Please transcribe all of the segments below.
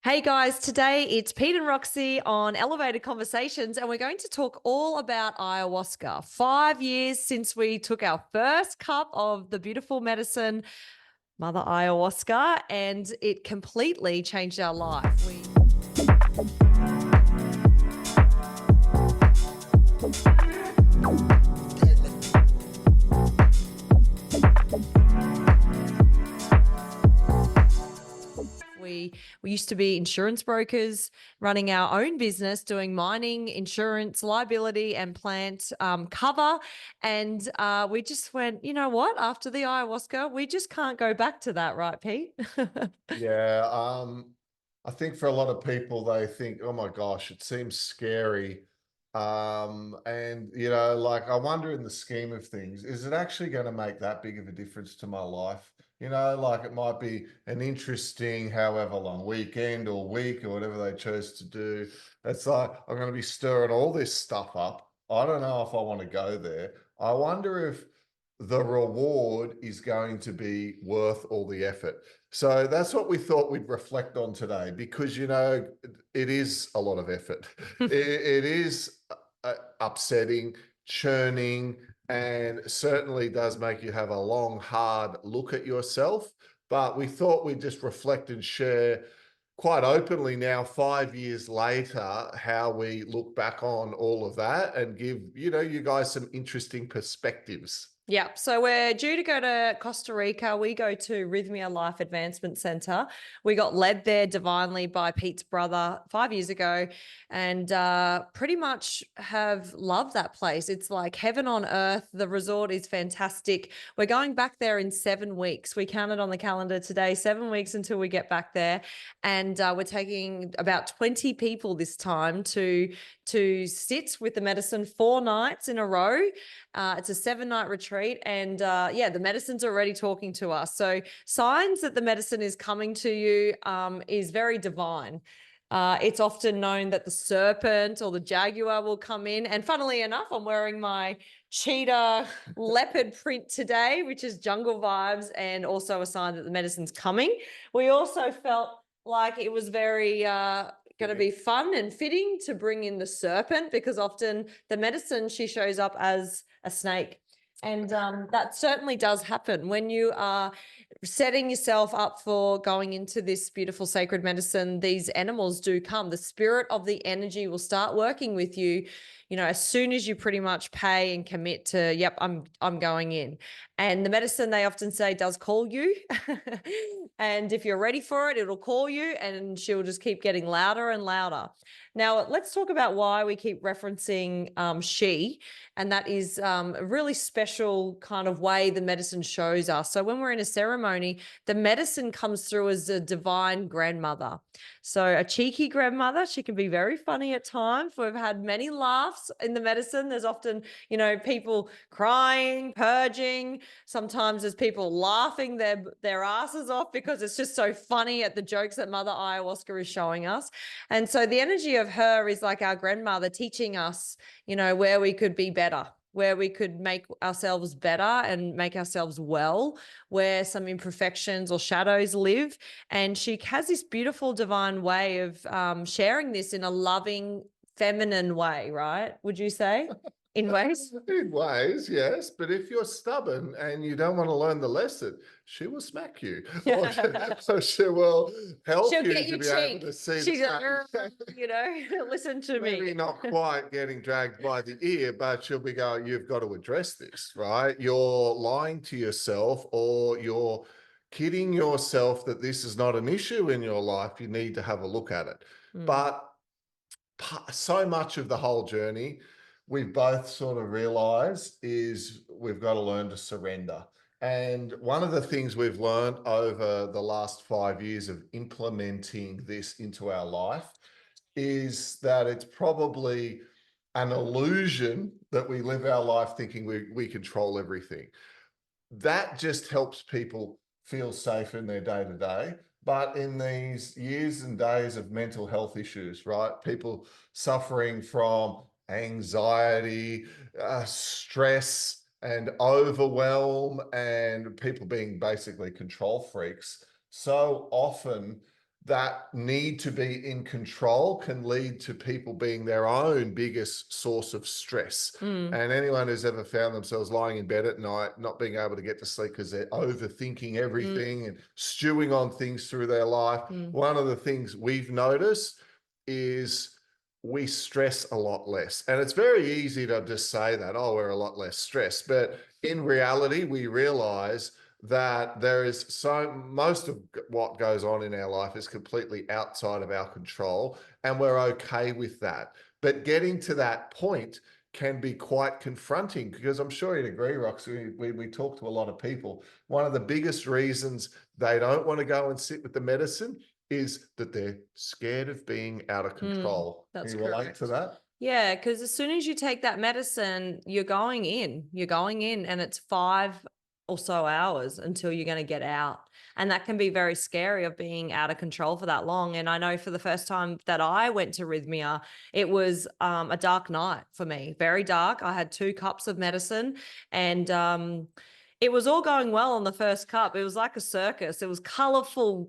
Hey guys, today it's Pete and Roxy on Elevated Conversations, and we're going to talk all about ayahuasca. 5 years since we took our first cup of the beautiful medicine, Mother Ayahuasca, and it completely changed our life. We used to be insurance brokers, running our own business, doing mining, insurance, liability, and plant cover. And we just went, you know what? After the ayahuasca, we just can't go back to that, right, Pete? Yeah, I think for a lot of people, they think, oh my gosh, it seems scary. And like I wonder in the scheme of things, is it actually going to make that big of a difference to my life? Like it might be an interesting, however long weekend or week or whatever they chose to do. It's like, I'm going to be stirring all this stuff up. I don't know if I want to go there. I wonder if the reward is going to be worth all the effort. So that's what we thought we'd reflect on today, because, it is a lot of effort. It is upsetting, churning, and certainly does make you have a long, hard look at yourself. But we thought we'd just reflect and share quite openly now, 5 years later, how we look back on all of that and give, you guys some interesting perspectives. Yeah, so we're due to go to Costa Rica. We go to Rhythmia Life Advancement Center. We got led there divinely by Pete's brother 5 years ago, and pretty much have loved that place. It's like heaven on earth. The resort is fantastic. We're going back there in 7 weeks. We counted on the calendar today, 7 weeks until we get back there. And we're taking about 20 people this time to sit with the medicine 4 nights in a row. It's a 7-night retreat, and the medicine's already talking to us. So signs that the medicine is coming to you is very divine. It's often known that the serpent or the jaguar will come in. And funnily enough, I'm wearing my cheetah leopard print today, which is jungle vibes and also a sign that the medicine's coming. We also felt like it was very going to be fun and fitting to bring in the serpent, because often the medicine, she shows up as a snake. And that certainly does happen when you are setting yourself up for going into this beautiful sacred medicine. These animals do come. The spirit of the energy will start working with you, as soon as you pretty much pay and commit to, yep, I'm going in. And the medicine, they often say, does call you. And if you're ready for it, it'll call you, and she'll just keep getting louder and louder. Now, let's talk about why we keep referencing she, and that is a really special kind of way the medicine shows us. So when we're in a ceremony, the medicine comes through as a divine grandmother. So a cheeky grandmother, she can be very funny at times. We've had many laughs in the medicine. There's often, people crying, purging. Sometimes there's people laughing their asses off because it's just so funny at the jokes that Mother Ayahuasca is showing us. And so the energy of her is like our grandmother teaching us, where we could be better, where we could make ourselves better and make ourselves well, where some imperfections or shadows live. And she has this beautiful divine way of sharing this in a loving, feminine way, right? Would you say? In ways? In ways, yes. But if you're stubborn and you don't want to learn the lesson, she will smack you. Or she will help She'll you get to your be cheek. able to see She's the listen to me. maybe not quite getting dragged by the ear, but she'll be going, you've got to address this, right? You're lying to yourself, or you're kidding yourself that this is not an issue in your life. You need to have a look at it. But so much of the whole journey, we've both sort of realized, is we've got to learn to surrender. And one of the things we've learned over the last 5 years of implementing this into our life is that it's probably an illusion that we live our life thinking we control everything. That just helps people feel safe in their day to day. But in these years and days of mental health issues, right? People suffering from anxiety, stress, and overwhelm, and people being basically control freaks. So often that need to be in control can lead to people being their own biggest source of stress. Mm, And anyone who's ever found themselves lying in bed at night, not being able to get to sleep because they're overthinking mm, everything and stewing on things through their life, mm, one of the things we've noticed is we stress a lot less. And it's very easy to just say that, oh, we're a lot less stressed. But in reality, we realize that there is most of what goes on in our life is completely outside of our control, and we're okay with that. But getting to that point can be quite confronting, because I'm sure you'd agree, Roxy, we talk to a lot of people. One of the biggest reasons they don't want to go and sit with the medicine is that they're scared of being out of control. Can that's you relate to correct. that? Yeah, because as soon as you take that medicine, you're going in, and it's 5 or so hours until you're going to get out. And that can be very scary of being out of control for that long. And I know for the first time that I went to Rhythmia, it was a dark night for me, very dark. I had 2 cups of medicine, and it was all going well on the first cup. It was like a circus. It was colorful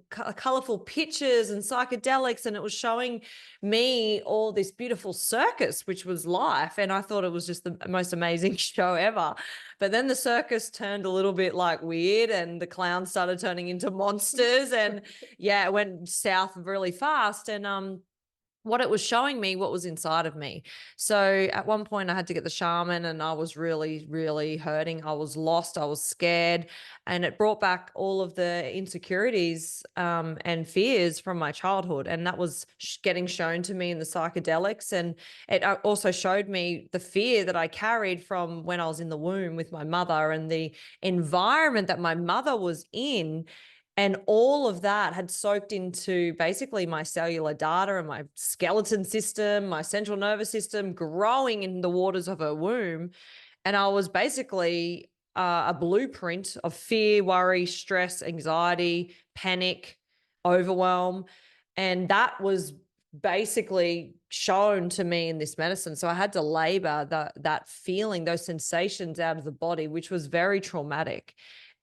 pictures and psychedelics, and it was showing me all this beautiful circus, which was life. And I thought it was just the most amazing show ever. But then the circus turned a little bit like weird, and the clowns started turning into monsters. And yeah, it went south really fast. And what it was showing me, what was inside of me. So at one point I had to get the shaman, and I was really, really hurting. I was lost. I was scared. And it brought back all of the insecurities and fears from my childhood. And that was getting shown to me in the psychedelics. And it also showed me the fear that I carried from when I was in the womb with my mother, and the environment that my mother was in. And all of that had soaked into basically my cellular data and my skeleton system, my central nervous system, growing in the waters of her womb. And I was basically a blueprint of fear, worry, stress, anxiety, panic, overwhelm. And that was basically shown to me in this medicine. So I had to labor that feeling, those sensations out of the body, which was very traumatic.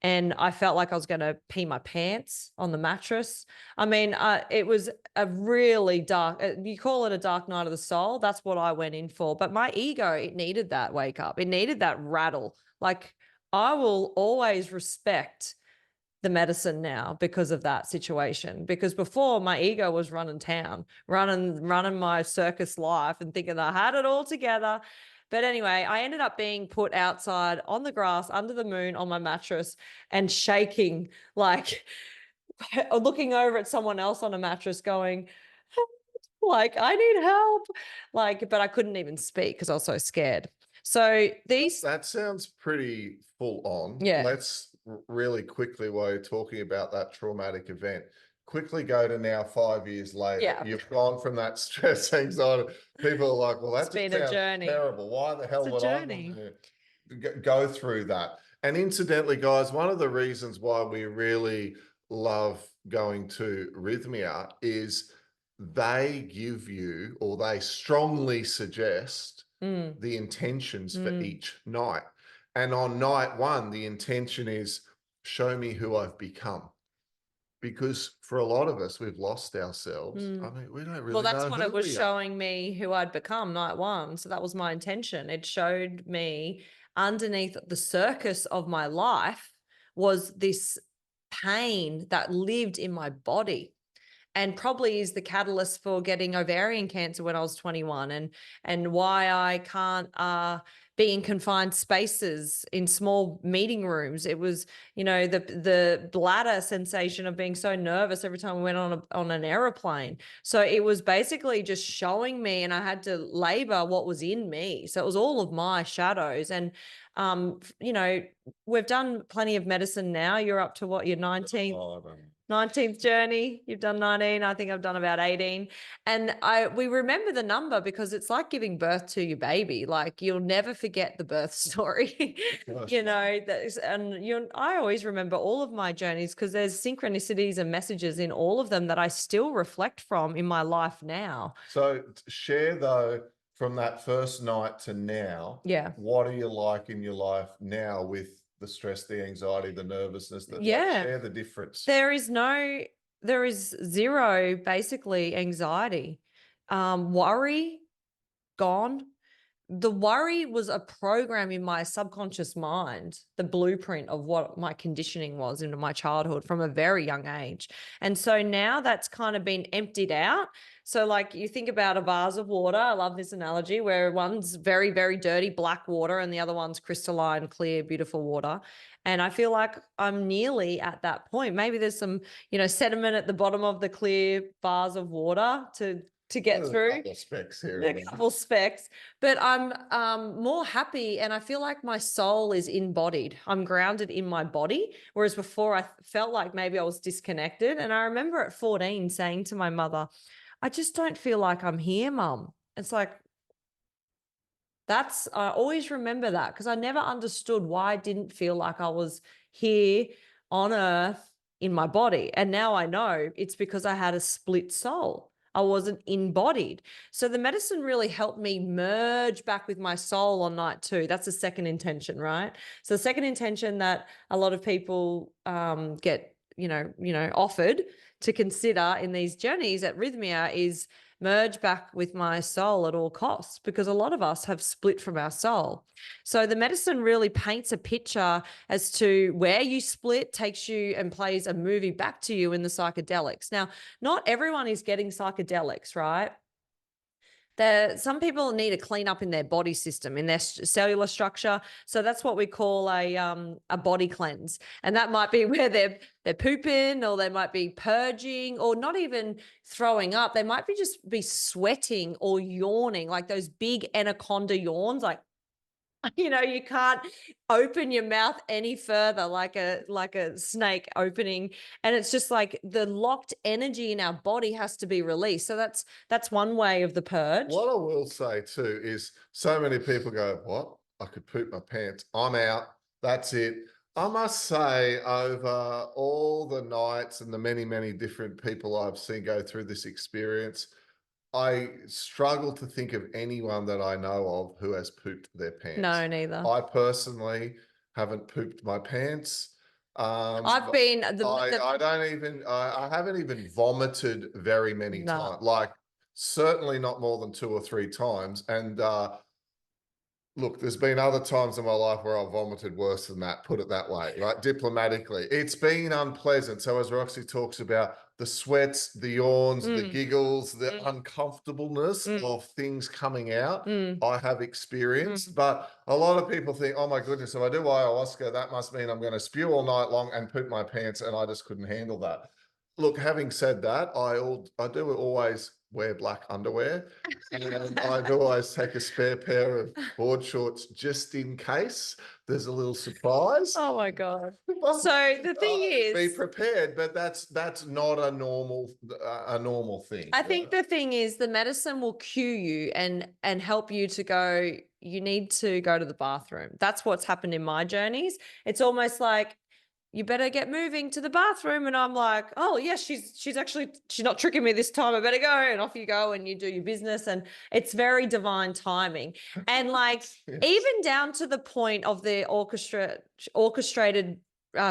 And I felt like I was going to pee my pants on the mattress. I mean, it was a really dark, you call it a dark night of the soul. That's what I went in for. But my ego, it needed that wake up. It needed that rattle. Like, I will always respect the medicine now because of that situation. Because before, my ego was running town, running my circus life and thinking I had it all together. But anyway, I ended up being put outside on the grass under the moon on my mattress and shaking, like looking over at someone else on a mattress going, like, I need help. Like, but I couldn't even speak because I was so scared. So these, That sounds pretty full on. yeah, Let's really quickly, while you're talking about that traumatic event, quickly go to now 5 years later. yeah, You've gone from that stress, anxiety. People are like, well, it's that just been a sounds journey. terrible. Why the It's hell a would I want journey. to go through that? And incidentally, guys, one of the reasons why we really love going to Rhythmia is they give you, or they strongly suggest, Mm, the intentions for mm, each night. And on night one, the intention is show me who I've become. Because for a lot of us, we've lost ourselves. I mm. mean, we don't Well, really that's know what it who was we are. showing me who I'd become night one. So that was my intention. It showed me underneath the circus of my life was this pain that lived in my body, and probably is the catalyst for getting ovarian cancer when I was 21, and why I can't be in confined spaces in small meeting rooms. It was, the bladder sensation of being so nervous every time we went on an aeroplane. So it was basically just showing me, and I had to labor what was in me. So it was all of my shadows. And we've done plenty of medicine now. You're up to what, your 19th? Oh, I don't know. 19th journey. You've done 19. I think I've done about 18. And we remember the number because it's like giving birth to your baby. Like, you'll never forget the birth story. I always remember all of my journeys because there's synchronicities and messages in all of them that I still reflect from in my life now. So share though, from that first night to now, Yeah. what are you like in your life now with the stress, the anxiety, the nervousness, that, like, Yeah. share the difference. There is no there is zero basically anxiety, worry gone. The worry was a program in my subconscious mind, the blueprint of what my conditioning was into my childhood from a very young age. And so now that's kind of been emptied out. So, like, you think about a vase of water. I love this analogy where one's very, very dirty black water and the other one's crystalline, clear, beautiful water. And I feel like I'm nearly at that point. Maybe there's some, sediment at the bottom of the clear vase of water to get There's through. a couple of specks here. A couple specks, but I'm more happy, and I feel like my soul is embodied. I'm grounded in my body, whereas before I felt like maybe I was disconnected. And I remember at 14 saying to my mother, I just don't feel like I'm here, Mum. It's like, I always remember that because I never understood why I didn't feel like I was here on earth in my body. And now I know it's because I had a split soul. I wasn't embodied. So the medicine really helped me merge back with my soul on night 2. That's the second intention, right? So the second intention that a lot of people get, offered to consider in these journeys at Rhythmia is merge back with my soul at all costs, because a lot of us have split from our soul. So the medicine really paints a picture as to where you split, takes you and plays a movie back to you in the psychedelics. Now, not everyone is getting psychedelics, right? Some people need a clean up in their body system, in their cellular structure. So that's what we call a body cleanse. And that might be where they're pooping, or they might be purging, or not even throwing up. They might just be sweating or yawning, like those big anaconda yawns, like, you can't open your mouth any further, like a snake opening. And it's just like the locked energy in our body has to be released. So that's one way of the purge. What I will say too is so many people go, what? I could poop my pants. I'm out. That's it. I must say, over all the nights and the many, many different people I've seen go through this experience, I struggle to think of anyone that I know of who has pooped their pants. No, neither. I personally haven't pooped my pants. I've been I haven't even vomited very many times. Like, certainly not more than 2 or 3 times. And look, there's been other times in my life where I've vomited worse than that, put it that way, right? Diplomatically. It's been unpleasant. So as Roxy talks about, the sweats, the yawns, the giggles, the uncomfortableness of things coming out, I have experienced. But a lot of people think, oh my goodness, if I do ayahuasca, that must mean I'm going to spew all night long and poop my pants, and I just couldn't handle that. Look, having said that, I do always wear black underwear, and I do always take a spare pair of board shorts just in case there's a little surprise. Oh my God. So the thing is, be prepared, but that's not a normal thing. I think the thing is, the medicine will cue you and help you to go, you need to go to the bathroom. That's what's happened in my journeys. It's almost like, you better get moving to the bathroom. And I'm like, oh yeah, she's not tricking me this time. I better go. And off you go and you do your business. And it's very divine timing. And like, Yes. even down to the point of the orchestrated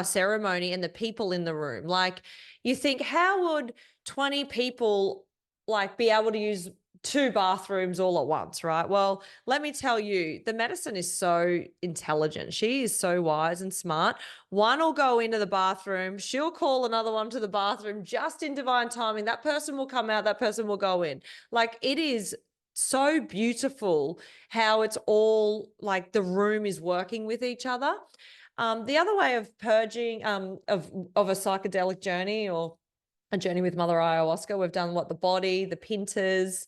ceremony and the people in the room. Like, you think, how would 20 people like be able to use 2 bathrooms all at once, right? Well, let me tell you, the medicine is so intelligent. She is so wise and smart. One will go into the bathroom. She'll call another one to the bathroom just in divine timing. That person will come out. That person will go in. Like, it is so beautiful how it's all like the room is working with each other. The other way of purging of a psychedelic journey, or a journey with Mother Ayahuasca, we've done the body, the pintas,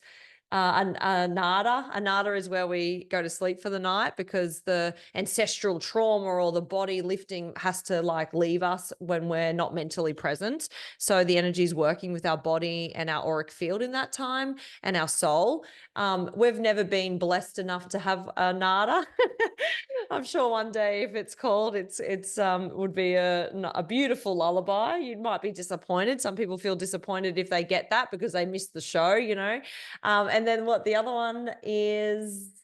nada. A nada is where we go to sleep for the night, because the ancestral trauma or the body lifting has to like leave us when we're not mentally present. So the energy is working with our body and our auric field in that time, and our soul. We've never been blessed enough to have a nada. I'm sure one day, if it's called, it's would be a beautiful lullaby. You might be disappointed. Some people feel disappointed if they get that because they missed the show, and then the other one is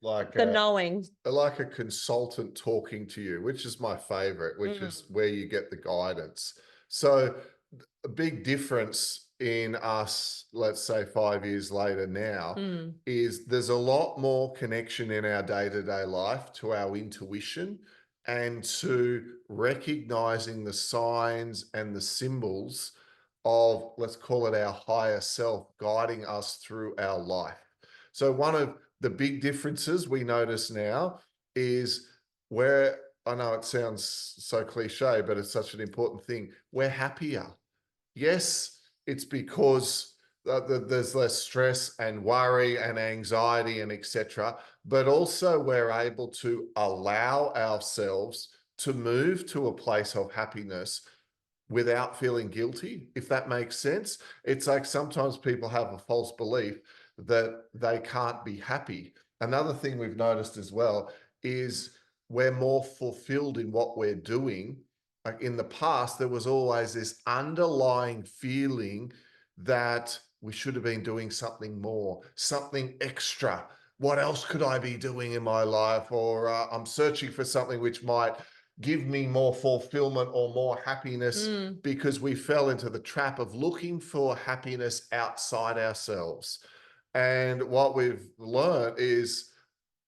like the knowing. Like a consultant talking to you, which is my favorite, which is where you get the guidance. So a big difference in us, let's say 5 years later now, Mm. is there's a lot more connection in our day-to-day life to our intuition and to recognizing the signs and the symbols of, let's call it, our higher self guiding us through our life. So one of the big differences we notice now is where, I know it sounds so cliche, but it's such an important thing, we're happier. Yes, it's because there's less stress and worry and anxiety and etc. But also we're able to allow ourselves to move to a place of happiness without feeling guilty, if that makes sense. It's like sometimes people have a false belief that they can't be happy. Another thing we've noticed as well is we're more fulfilled in what we're doing. Like in the past, there was always this underlying feeling that we should have been doing something more, something extra. What else could I be doing in my life? Or I'm searching for something which might give me more fulfillment or more happiness, Mm. because we fell into the trap of looking for happiness outside ourselves. And what we've learned is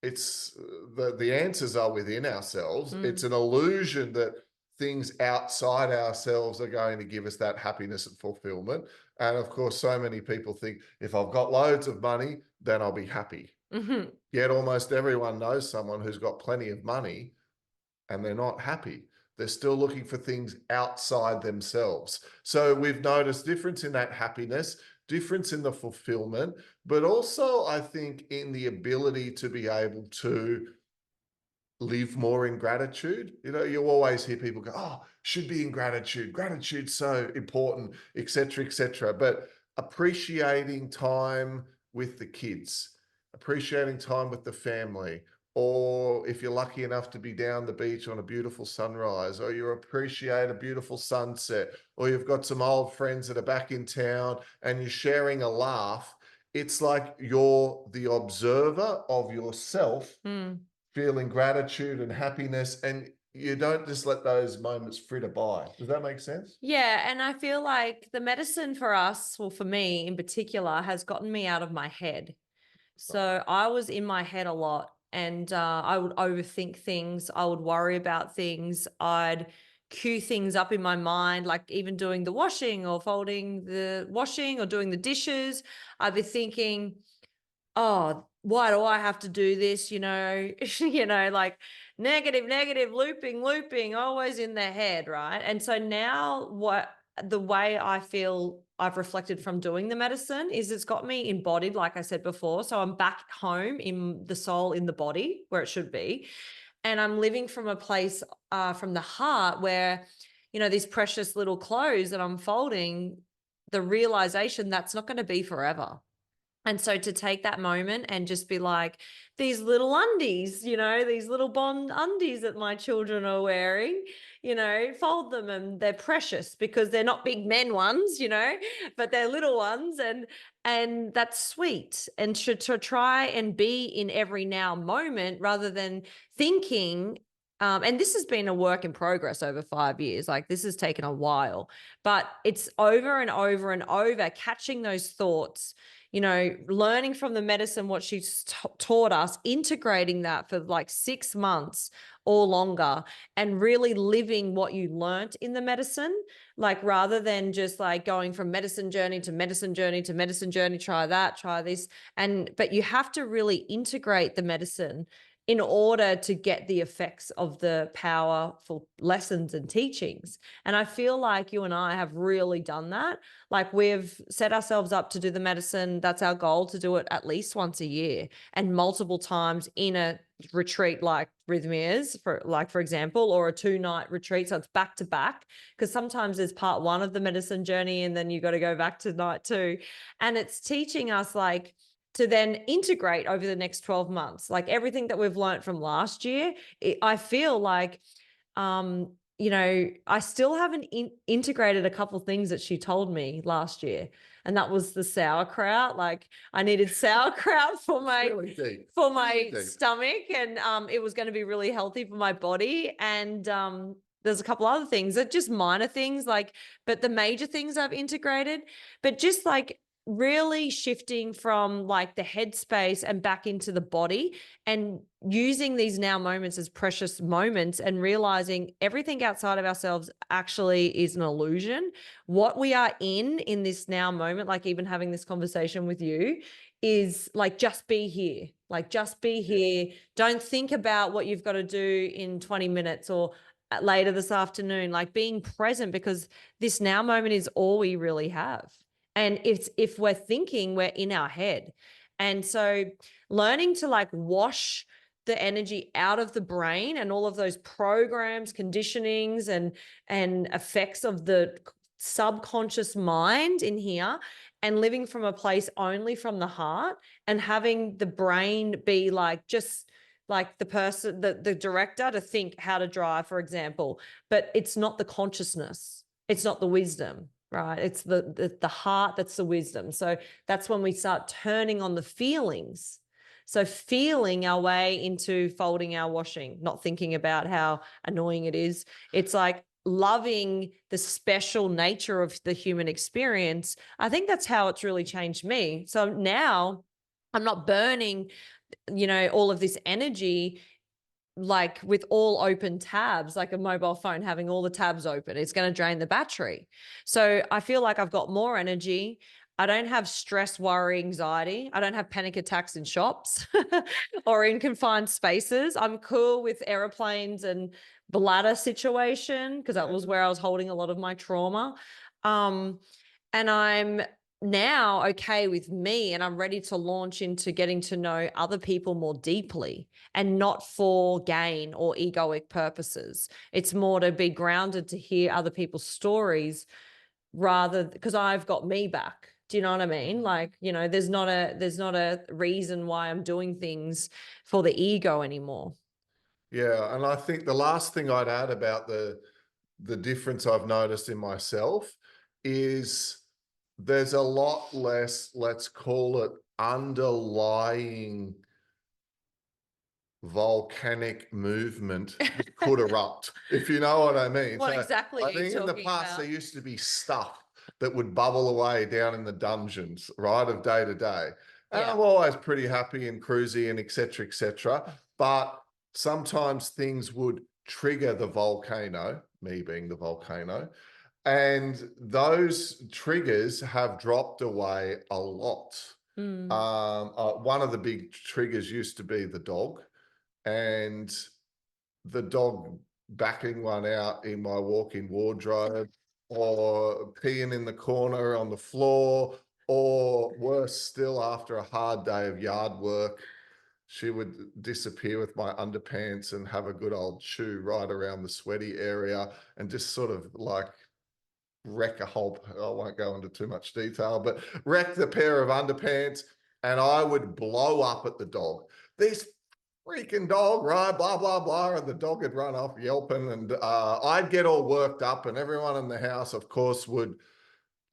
it's the answers are within ourselves. It's Mm. an illusion that things outside ourselves are going to give us that happiness and fulfillment. And of course, so many people think if I've got loads of money, then I'll be happy. Mhm. Yet almost everyone knows someone who's got plenty of money and they're not happy. They're still looking for things outside themselves. So we've noticed difference in that happiness, difference in the fulfillment, but also I think in the ability to be able to live more in gratitude. You know, you always hear people go, "Oh, should be in gratitude. Gratitude's so important, etc., etc." But appreciating time with the kids, appreciating time with the family, or if you're lucky enough to be down the beach on a beautiful sunrise, or you appreciate a beautiful sunset, or you've got some old friends that are back in town and you're sharing a laugh, it's like you're the observer of yourself Mm. feeling gratitude and happiness, and you don't just let those moments fritter by. Does that make sense? Yeah, and I feel like the medicine for us, or for me in particular, has gotten me out of my head. So I was in my head a lot, and I would overthink things. I would worry about things. I'd cue things up in my mind, like even doing the washing or folding the washing or doing the dishes. I'd be thinking, oh, why do I have to do this? Like negative, negative, looping, always in their head, right? And so now the way I feel I've reflected from doing the medicine is it's got me embodied, like I said before. So I'm back home in the soul, in the body where it should be. And I'm living from a place from the heart where, these precious little clothes that I'm folding, the realization that's not going to be forever. And so to take that moment and just be like, these little undies, these little Bond undies that my children are wearing, fold them, and they're precious because they're not big men ones, but they're little ones. And that's sweet. And to try and be in every now moment rather than thinking, and this has been a work in progress over 5 years. Like this has taken a while, but it's over and over and over, catching those thoughts, learning from the medicine, what she's taught us, integrating that for like 6 months or longer, and really living what you learnt in the medicine, like rather than just like going from medicine journey to medicine journey to medicine journey, try that, try this. But you have to really integrate the medicine in order to get the effects of the powerful lessons and teachings. And I feel like you and I have really done that. Like we've set ourselves up to do the medicine. That's our goal, to do it at least once a year and multiple times in a retreat like Rhythmia's, for example, or a 2-night retreat. So it's back to back, because sometimes there's part 1 of the medicine journey and then you got to go back to night 2. And it's teaching us like to then integrate over the next 12 months, like everything that we've learned from last year. I feel like, I still haven't integrated a couple of things that she told me last year. And that was the sauerkraut. Like I needed sauerkraut for my Really deep. for my Really deep. stomach, and it was going to be really healthy for my body. And there's a couple other things that just minor things, like, but the major things I've integrated, but just like really shifting from like the headspace and back into the body, and using these now moments as precious moments, and realizing everything outside of ourselves actually is an illusion. What we are in this now moment, like even having this conversation with you, is like, just be here. Like, just be here. Don't think about what you've got to do in 20 minutes or later this afternoon. Like, being present, because this now moment is all we really have. And if we're thinking, we're in our head. And so learning to like wash the energy out of the brain and all of those programs, conditionings, and effects of the subconscious mind in here, and living from a place only from the heart, and having the brain be like, just like the person, the director, to think how to drive, for example, but it's not the consciousness, it's not the wisdom, right? It's the heart that's the wisdom. So that's when we start turning on the feelings. So feeling our way into folding our washing, not thinking about how annoying it is. It's like loving the special nature of the human experience. I think that's how it's really changed me. So now I'm not burning, all of this energy like with all open tabs, like a mobile phone having all the tabs open. It's going to drain the battery. So I feel like I've got more energy. I don't have stress, worry, anxiety. I don't have panic attacks in shops or in confined spaces. I'm cool with airplanes and bladder situation, because that was where I was holding a lot of my trauma. And I'm now okay with me, and I'm ready to launch into getting to know other people more deeply, and not for gain or egoic purposes. It's more to be grounded, to hear other people's stories, rather, because I've got me back. Do you know what I mean? Like, there's not a reason why I'm doing things for the ego anymore. Yeah, and I think the last thing I'd add about the difference I've noticed in myself is there's a lot less, let's call it, underlying volcanic movement that could erupt, if you know what I mean. What So exactly I are you think in the talking past about? there used to be stuff that would bubble away down in the dungeons, right, of day to day. And Yeah. I'm always pretty happy and cruisy and etc. etc. But sometimes things would trigger the volcano, me being the volcano, and those triggers have dropped away a lot. Mm. One of the big triggers used to be the dog, and the dog backing one out in my walk-in wardrobe, or peeing in the corner on the floor, or worse still, after a hard day of yard work, she would disappear with my underpants and have a good old chew right around the sweaty area, and just sort of like wreck a whole, I won't go into too much detail, but wreck the pair of underpants, and I would blow up at the dog. This freaking dog, right? Blah, blah, blah. And the dog would run off yelping, and I'd get all worked up, and everyone in the house, of course, would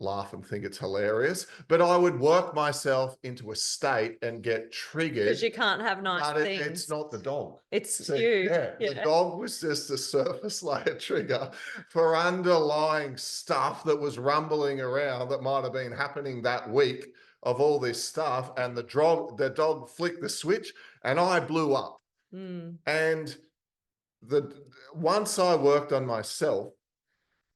laugh and think it's hilarious. But I would work myself into a state and get Because triggered. you can't have nice But it's things. not the dog. It's See, you. yeah, the Yeah. dog was just a surface layer trigger for underlying stuff that was rumbling around that might have been happening that week, of all this stuff. And the dog flicked the switch, and I blew up. Mm. And once I worked on myself,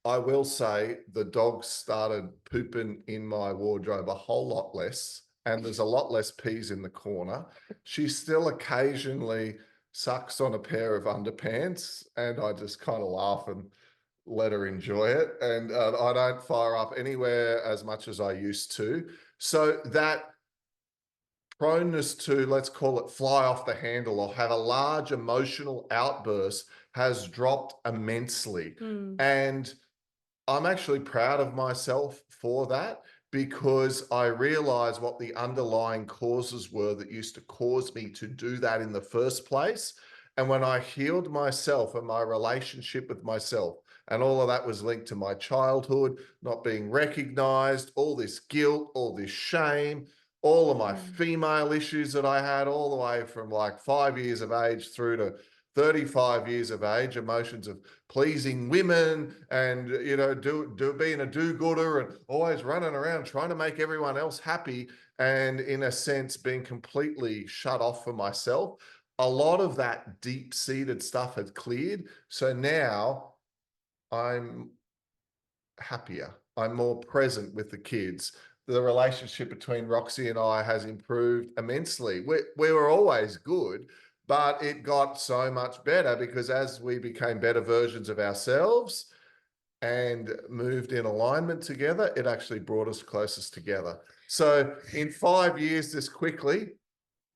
I will say the dog started pooping in my wardrobe a whole lot less, and there's a lot less peas in the corner. She still occasionally sucks on a pair of underpants, and I just kind of laugh and let her enjoy it. And I don't fire up anywhere as much as I used to. So that proneness to, let's call it, fly off the handle or have a large emotional outburst has dropped immensely. Mm. And I'm actually proud of myself for that, because I realized what the underlying causes were that used to cause me to do that in the first place. And when I healed myself and my relationship with myself, and all of that was linked to my childhood, not being recognized, all this guilt, all this shame, all of my female issues that I had, all the way from like 5 years of age through to 35 years of age, emotions of pleasing women and, you know, being a do-gooder and always running around trying to make everyone else happy. And in a sense, being completely shut off for myself. A lot of that deep-seated stuff had cleared. So now I'm happier. I'm more present with the kids. The relationship between Roxy and I has improved immensely. We were always good, but it got so much better because as we became better versions of ourselves and moved in alignment together, it actually brought us closest together. So in 5 years, this quickly,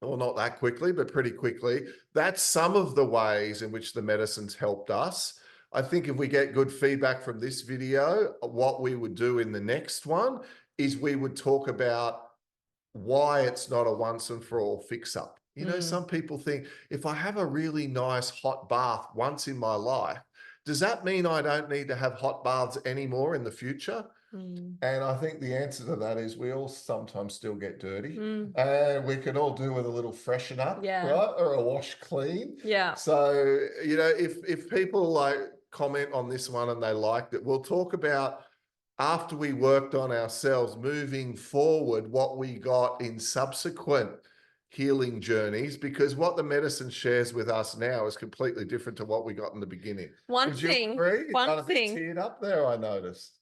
well, not that quickly, but pretty quickly, that's some of the ways in which the medicine's helped us. I think if we get good feedback from this video, what we would do in the next one is we would talk about why it's not a once and for all fix up. You know, some people think if I have a really nice hot bath once in my life, does that mean I don't need to have hot baths anymore in the future? And I think the answer to that is we all sometimes still get dirty and we can all do with a little freshen up, right? Or a wash clean. Yeah. So, you know, if people like comment on this one and they liked it, we'll talk about after we worked on ourselves moving forward, what we got in subsequent healing journeys, because what the medicine shares with us now is completely different to what we got in the beginning. Would you agree? You got a bit teared up there, I noticed.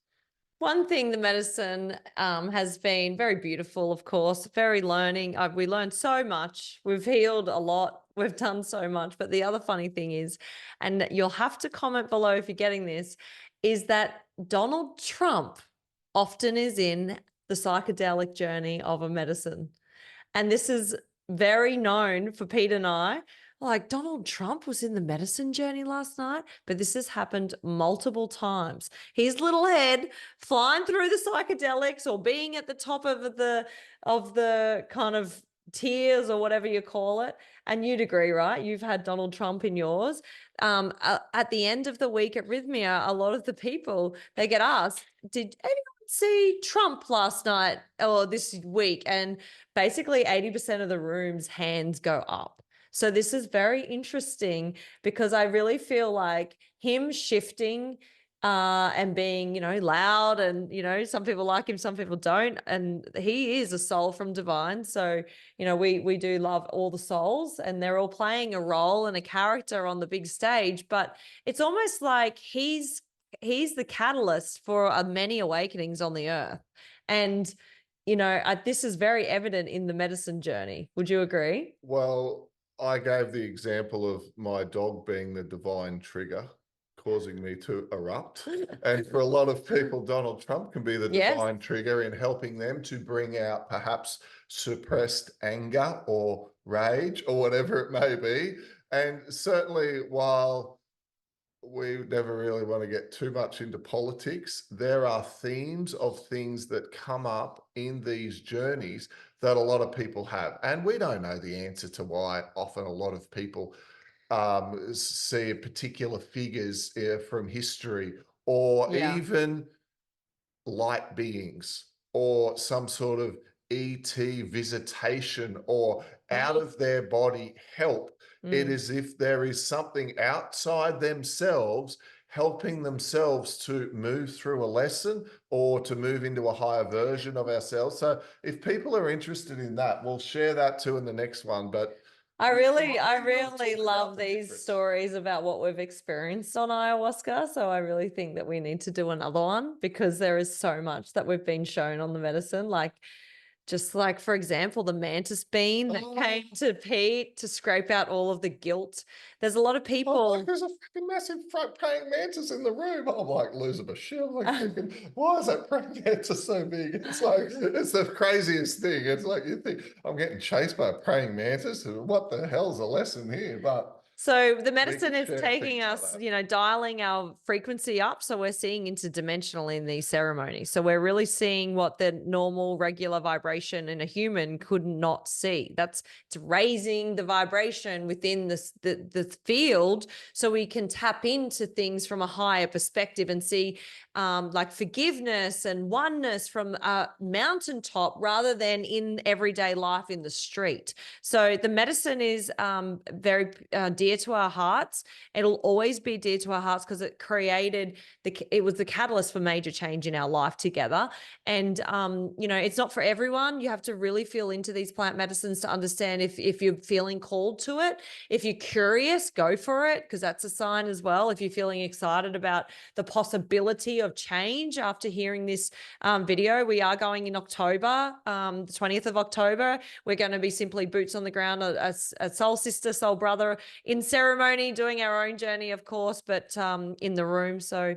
One thing the medicine has been very beautiful, of course, very learning. We learned so much. We've healed a lot. We've done so much. But the other funny thing is, and you'll have to comment below if you're getting this, is that Donald Trump often is in the psychedelic journey of a medicine. And this is very known for Pete and I. Like, Donald Trump was in the medicine journey last night, but this has happened multiple times. His little head flying through the psychedelics or being at the top of the kind of tiers or whatever you call it. And you'd agree, right? You've had Donald Trump in yours. At the end of the week at Rhythmia, a lot of the people, they get asked, did anyone see Trump last night or this week? And basically 80% of the room's hands go up. So this is very interesting because I really feel like him shifting and being, you know, loud and, you know, some people like him, some people don't. And he is a soul from divine. So, you know, we do love all the souls and they're all playing a role and a character on the big stage. But it's almost like he's the catalyst for many awakenings on the earth. And, you know, this is very evident in the medicine journey. Would you agree? Well, I gave the example of my dog being the divine trigger, causing me to erupt. And for a lot of people, Donald Trump can be the divine trigger in helping them to bring out perhaps suppressed anger or rage or whatever it may be. And certainly while we never really want to get too much into politics, there are themes of things that come up in these journeys that a lot of people have. And we don't know the answer to why often a lot of people see particular figures from history or even light beings or some sort of ET visitation or out of their body help. It is if there is something outside themselves helping themselves to move through a lesson or to move into a higher version of ourselves. So if people are interested in that, we'll share that too in the next one. But I really love these stories about what we've experienced on ayahuasca. So I really think that we need to do another one because there is so much that we've been shown on the medicine. Like, just like, for example, the mantis bean that came to Pete to scrape out all of the guilt. There's a lot of people. There's a freaking massive praying mantis in the room. I'm like losing my shit. I'm like thinking, why is that praying mantis so big? It's like, it's the craziest thing. It's like you think I'm getting chased by a praying mantis. What the hell's the lesson here? But so the medicine is taking us, you know, dialing our frequency up. So we're seeing interdimensional in these ceremonies. So we're really seeing what the normal regular vibration in a human could not see. It's raising the vibration within the field so we can tap into things from a higher perspective and see like forgiveness and oneness from a mountaintop rather than in everyday life in the street. So the medicine is very deep dear to our hearts. It'll always be dear to our hearts because it was the catalyst for major change in our life together. And, it's not for everyone. You have to really feel into these plant medicines to understand if you're feeling called to it. If you're curious, go for it, because that's a sign as well. If you're feeling excited about the possibility of change after hearing this video, we are going in October, the 20th of October. We're going to be simply boots on the ground, a soul sister, soul brother in ceremony, doing our own journey, of course, but in the room. So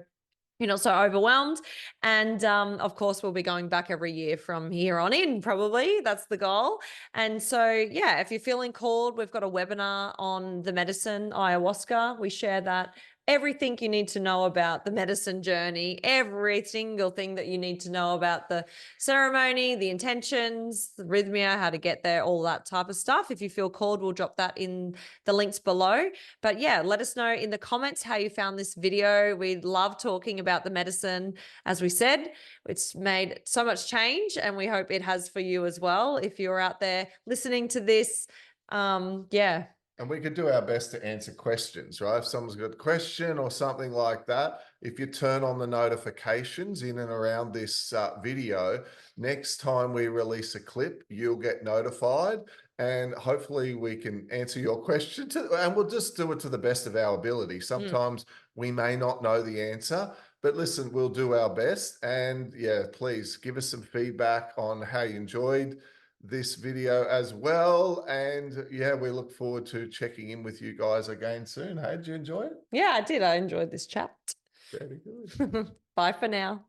you're not so overwhelmed. And of course, we'll be going back every year from here on in, probably. That's the goal. And so, yeah, if you're feeling called, we've got a webinar on the medicine, ayahuasca. We share that. Everything you need to know about the medicine journey, every single thing that you need to know about the ceremony, the intentions, the rhythmia, how to get there, all that type of stuff. If you feel called, we'll drop that in the links below. But yeah, let us know in the comments how you found this video. We love talking about the medicine. As we said, it's made so much change, and we hope it has for you as well. If you're out there listening to this, yeah. And we could do our best to answer questions, right? If someone's got a question or something like that, if you turn on the notifications in and around this video, next time we release a clip, you'll get notified, and hopefully we can answer your question and we'll just do it to the best of our ability. Sometimes we may not know the answer, but listen, we'll do our best. And yeah, please give us some feedback on how you enjoyed this video as well. And yeah, we look forward to checking in with you guys again soon. Hey, did you enjoy it? Yeah, I did. I enjoyed this chat. Very good. Bye for now.